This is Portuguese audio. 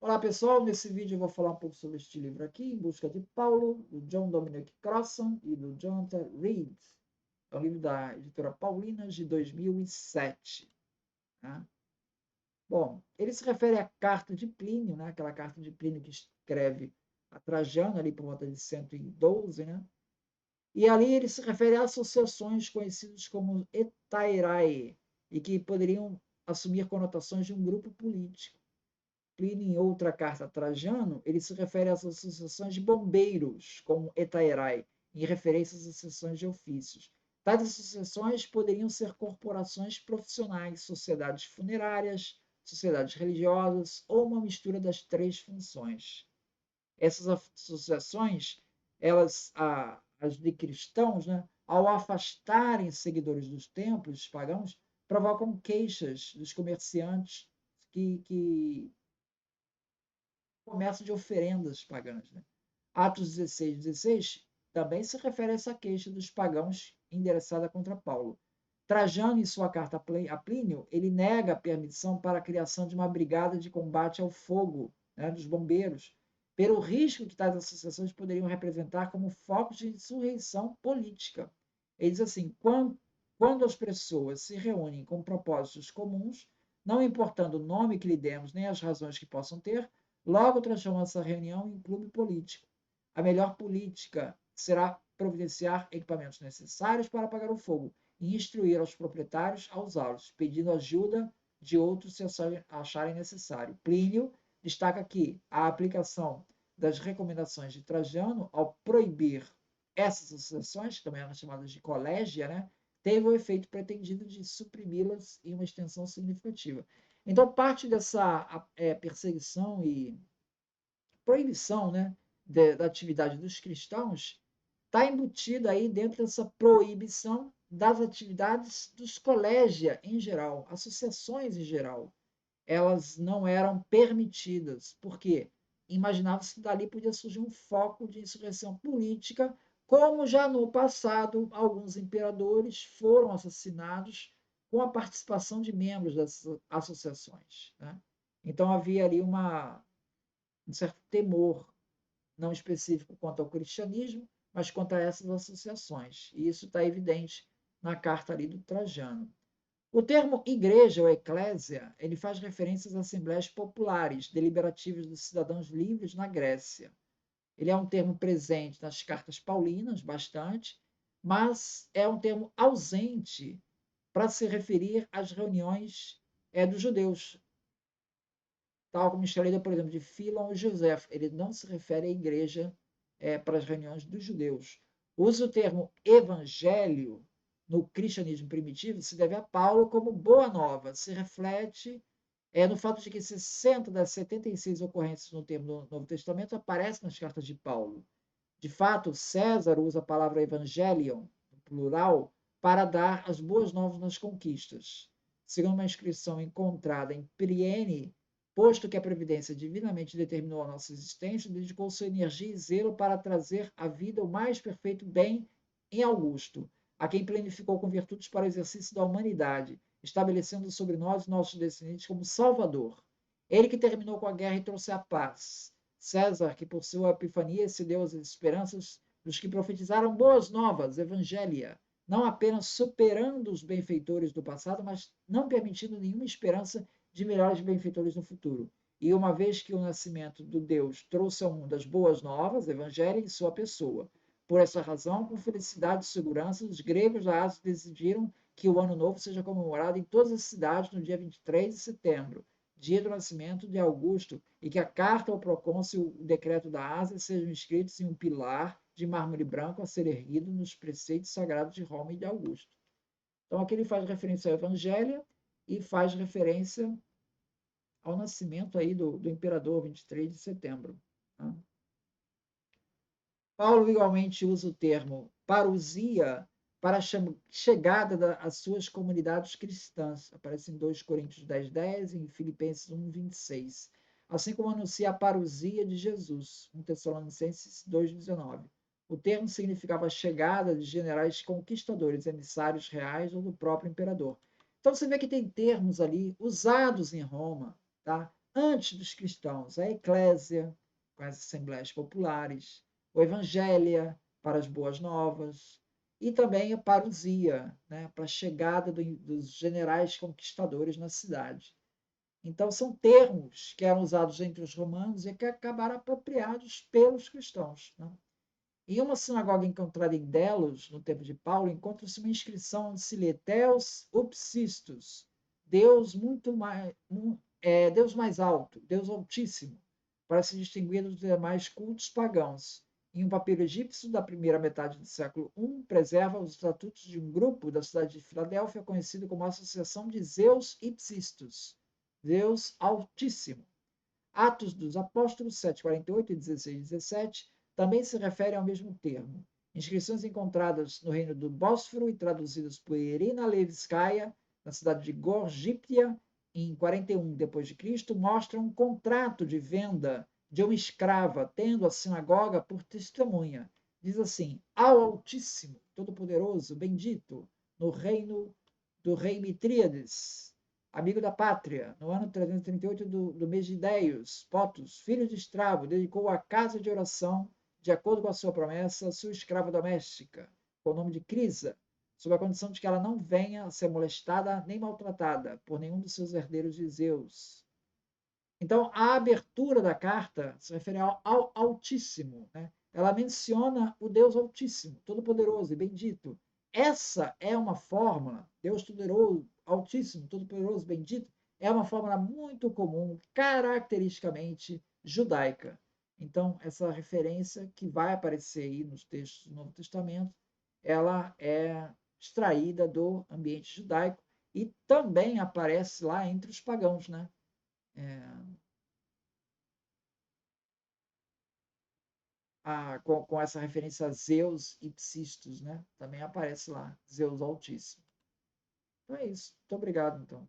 Olá pessoal, nesse vídeo eu vou falar um pouco sobre este livro aqui, Em Busca de Paulo, do John Dominic Crossan e do Jonathan Reed. É um livro da editora Paulinas de 2007. Né? Bom, ele se refere à carta de Plínio, né? Aquela carta de Plínio que escreve a Trajano, ali por volta de 112, né? E ali ele se refere a associações conhecidas como hetairai, e que poderiam assumir conotações de um grupo político. Plínio, em outra carta a Trajano, ele se refere às associações de bombeiros, como hetairai, em referência às associações de ofícios. Tais associações poderiam ser corporações profissionais, sociedades funerárias, sociedades religiosas ou uma mistura das três funções. Essas associações, as de cristãos, né, ao afastarem seguidores dos templos pagãos, provocam queixas dos comerciantes que comércio de oferendas pagãs. Né? Atos 16 também se refere a essa queixa dos pagãos endereçada contra Paulo. Trajano, em sua carta a Plínio, ele nega a permissão para a criação de uma brigada de combate ao fogo, né, dos bombeiros, pelo risco que tais associações poderiam representar como focos de insurreição política. Ele diz assim: quando as pessoas se reúnem com propósitos comuns, não importando o nome que lhe demos nem as razões que possam ter, logo transforma essa reunião em clube político. A melhor política será providenciar equipamentos necessários para apagar o fogo e instruir aos proprietários a usá-los, pedindo ajuda de outros se acharem necessário. Plínio destaca que a aplicação das recomendações de Trajano ao proibir essas associações, que também eram chamadas de colégia, né, teve o efeito pretendido de suprimi-las em uma extensão significativa. Então, parte dessa perseguição e proibição, né, da atividade dos cristãos está embutida aí dentro dessa proibição das atividades dos colégia em geral, associações em geral. Elas não eram permitidas, porque imaginava-se que dali podia surgir um foco de insurreição política, como já no passado alguns imperadores foram assassinados com a participação de membros dessas associações. Né? Então havia ali um certo temor, não específico quanto ao cristianismo, mas quanto a essas associações. E isso está evidente na carta ali do Trajano. O termo igreja ou eclésia, ele faz referência às assembleias populares, deliberativas dos cidadãos livres na Grécia. Ele é um termo presente nas cartas paulinas, bastante, mas é um termo ausente para se referir às reuniões dos judeus, tal como está lida, por exemplo, de Philon e José. Ele não se refere à igreja para as reuniões dos judeus. Usa o termo evangelho no cristianismo primitivo, se deve a Paulo como boa nova, se reflete no fato de que 60 das 76 ocorrências no termo do Novo Testamento aparecem nas cartas de Paulo. De fato, César usa a palavra evangelion, no plural, para dar as boas novas nas conquistas. Segundo uma inscrição encontrada em Priene, posto que a providência divinamente determinou a nossa existência, dedicou sua energia e zelo para trazer à vida o mais perfeito bem em Augusto, a quem planificou com virtudes para o exercício da humanidade, estabelecendo sobre nós, nossos descendentes, como Salvador. Ele que terminou com a guerra e trouxe a paz. César, que por sua epifania excedeu as esperanças dos que profetizaram boas novas, evangelia, não apenas superando os benfeitores do passado, mas não permitindo nenhuma esperança de melhores benfeitores no futuro. E uma vez que o nascimento do Deus trouxe ao mundo as boas novas, evangelho em sua pessoa. Por essa razão, com felicidade e segurança, os gregos da Ásia decidiram que o Ano Novo seja comemorado em todas as cidades no dia 23 de setembro, dia do nascimento de Augusto, e que a carta ao procônsul e o decreto da Ásia sejam escritos em um pilar de mármore branco a ser erguido nos preceitos sagrados de Roma e de Augusto. Então, aqui ele faz referência ao Evangelho e faz referência ao nascimento aí do imperador, 23 de setembro. Né? Paulo igualmente usa o termo parousia para a chegada às suas comunidades cristãs. Aparece em 2 Coríntios 10:10 e em Filipenses 1:26. Assim como anuncia a parousia de Jesus, 1 Tessalonicenses 2:19. O termo significava a chegada de generais conquistadores, emissários reais ou do próprio imperador. Então você vê que tem termos ali usados em Roma, tá? antes dos cristãos, a eclésia, com as assembleias populares, o evangelho para as boas novas, e também a parousia, né, para a chegada dos generais conquistadores na cidade. Então, são termos que eram usados entre os romanos e que acabaram apropriados pelos cristãos. Né? Em uma sinagoga encontrada em Delos, no tempo de Paulo, encontra-se uma inscrição onde se lê Theos Upsistos, Deus muito mais, Deus mais alto, Deus altíssimo, para se distinguir dos demais cultos pagãos. Em um papiro egípcio da primeira metade do século I, preserva os estatutos de um grupo da cidade de Filadélfia conhecido como a Associação de Zeus Ipsistos, Deus Altíssimo. Atos dos Apóstolos 7:48 e 16:17 também se referem ao mesmo termo. Inscrições encontradas no reino do Bósforo e traduzidas por Irina Levskaya, na cidade de Gorgípia, em 41 d.C., mostram um contrato de venda de uma escrava, tendo a sinagoga por testemunha. Diz assim: ao Altíssimo, Todo-Poderoso, bendito, no reino do rei Mitríades, amigo da pátria, no ano 338 do mês de Ideios, Potus, filho de Estrabo, dedicou a casa de oração, de acordo com a sua promessa, sua escrava doméstica, com o nome de Crisa, sob a condição de que ela não venha a ser molestada nem maltratada por nenhum dos seus herdeiros de Zeus. Então, a abertura da carta se refere ao Altíssimo. Né? Ela menciona o Deus Altíssimo, Todo-Poderoso e Bendito. Essa é uma fórmula, Deus Todo-Poderoso, Altíssimo, Todo-Poderoso, Bendito, é uma fórmula muito comum, caracteristicamente judaica. Então, essa referência que vai aparecer aí nos textos do Novo Testamento, ela é extraída do ambiente judaico e também aparece lá entre os pagãos, né? Com essa referência a Zeus e Psistos, né? Também aparece lá, Zeus Altíssimo. Então é isso. Muito obrigado, então.